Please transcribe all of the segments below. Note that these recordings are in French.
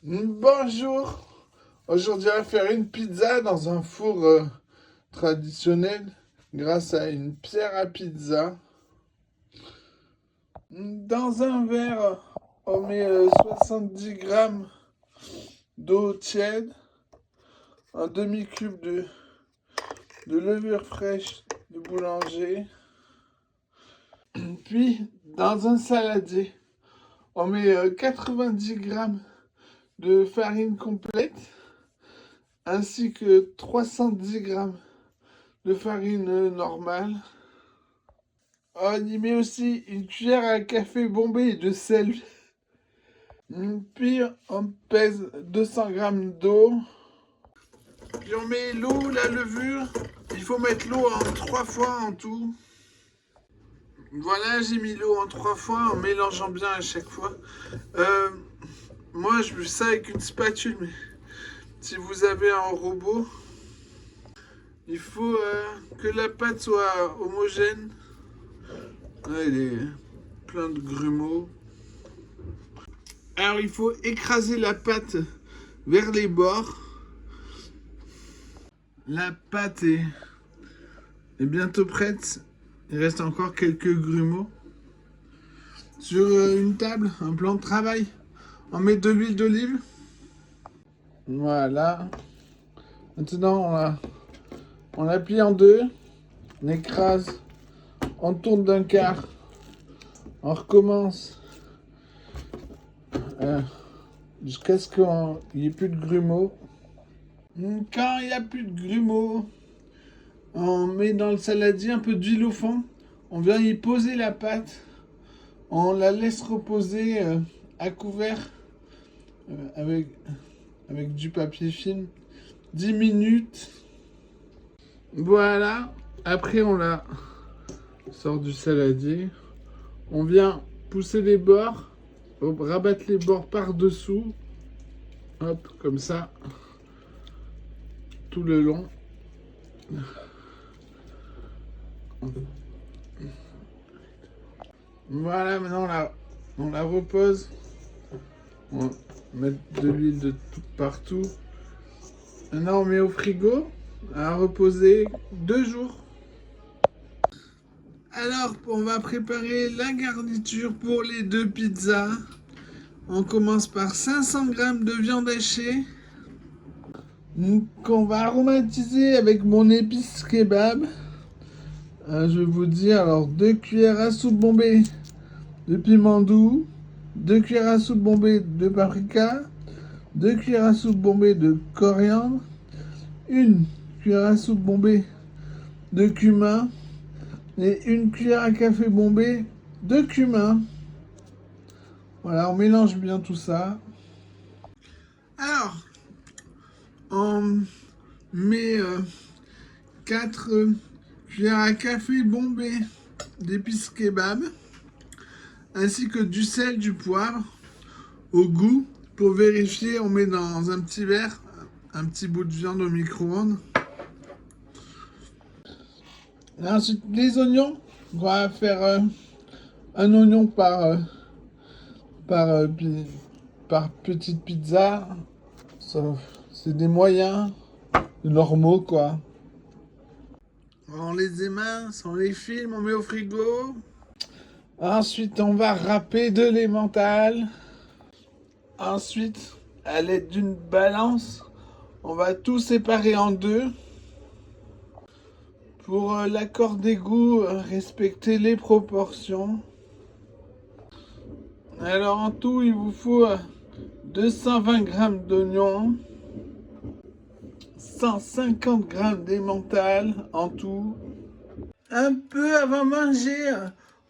Bonjour. Aujourd'hui, on va faire une pizza dans un four traditionnel grâce à une pierre à pizza. Dans un verre, on met 70 grammes d'eau tiède, un demi-cube de levure fraîche de boulanger. Puis, dans un saladier, on met 90 grammes de farine complète ainsi que 310 grammes de farine normale. On y met aussi une cuillère à café bombée de sel. Puis on pèse 200 grammes d'eau. Puis on met l'eau, la levure. Il faut mettre l'eau en 3 fois en tout. Voilà, j'ai mis l'eau en 3 fois en mélangeant bien à chaque fois. Moi, je fais ça avec une spatule, mais si vous avez un robot, il faut que la pâte soit homogène. Là, il est plein de grumeaux. Alors, il faut écraser la pâte vers les bords. La pâte est bientôt prête. Il reste encore quelques grumeaux. Sur une table, un plan de travail, on met de l'huile d'olive. Voilà. Maintenant, on la plie en deux. On écrase. On tourne d'un quart. On recommence. Jusqu'à ce qu'il n'y ait plus de grumeaux. Quand il n'y a plus de grumeaux, on met dans le saladier un peu d'huile au fond. On vient y poser la pâte. On la laisse reposer à couvert avec du papier film 10 minutes. Voilà. Après, on la sort du saladier. On vient pousser les bords. Rabattre les bords par-dessous. Hop, comme ça. Tout le long. Voilà, maintenant on la repose. On met de l'huile de tout partout. Maintenant on met au frigo à reposer 2 jours. Alors on va préparer la garniture pour les 2 pizzas. On commence par 500 grammes de viande hachée qu'on va aromatiser avec mon épice kebab. Je vais vous dire, alors 2 cuillères à soupe bombées de piment doux, 2 cuillères à soupe bombées de paprika, 2 cuillères à soupe bombées de coriandre, 1 cuillère à soupe bombée de cumin et 1 cuillère à café bombée de cumin. Voilà, on mélange bien tout ça. Alors, on met 4 cuillères à café bombées d'épices kebab, ainsi que du sel, du poivre au goût. Pour vérifier, on met dans un petit verre un petit bout de viande au micro-ondes. Ensuite, les oignons. On va faire un oignon par petite pizza. C'est des moyens, normaux quoi. On les émince, on les filme, on met au frigo. Ensuite, on va râper de l'emmental. Ensuite, à l'aide d'une balance, on va tout séparer en deux. Pour l'accord des goûts, respecter les proportions. Alors en tout, il vous faut 220 grammes d'oignons, 150 grammes d'emmental en tout. Un peu avant manger,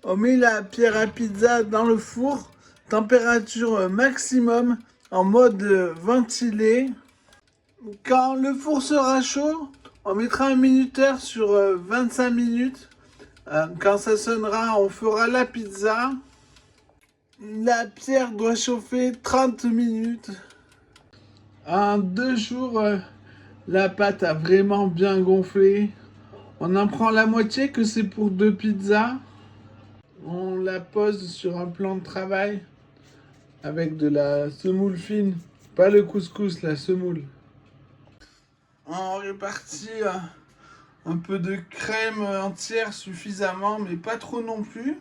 on met la pierre à pizza dans le four, température maximum, en mode ventilé. Quand le four sera chaud, on mettra un minuteur sur 25 minutes. Quand ça sonnera, on fera la pizza. La pierre doit chauffer 30 minutes. En 2 jours, la pâte a vraiment bien gonflé. On en prend la moitié que c'est pour 2 pizzas. On la pose sur un plan de travail avec de la semoule fine Pas le couscous, la semoule. On répartit un peu de crème entière suffisamment, mais pas trop non plus.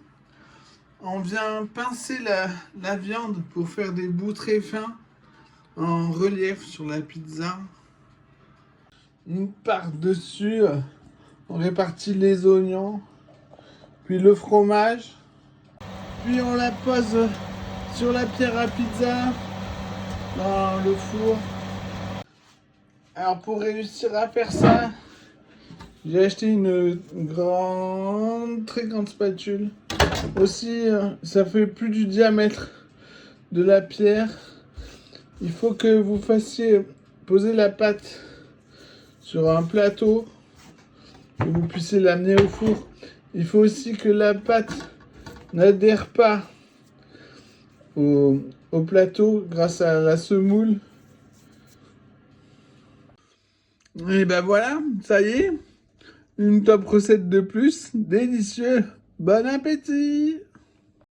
On vient pincer la viande pour faire des bouts très fins en relief sur la pizza. Par-dessus, on répartit les oignons, puis le fromage. Puis on la pose sur la pierre à pizza dans le four. Alors pour réussir à faire ça, j'ai acheté une très grande spatule. Aussi, ça fait plus du diamètre de la pierre. Il faut que vous fassiez poser la pâte sur un plateau, que vous puissiez l'amener au four. Il faut aussi que la pâte n'adhère pas au plateau grâce à la semoule. Et ben voilà, ça y est, une top recette de plus, délicieux, bon appétit!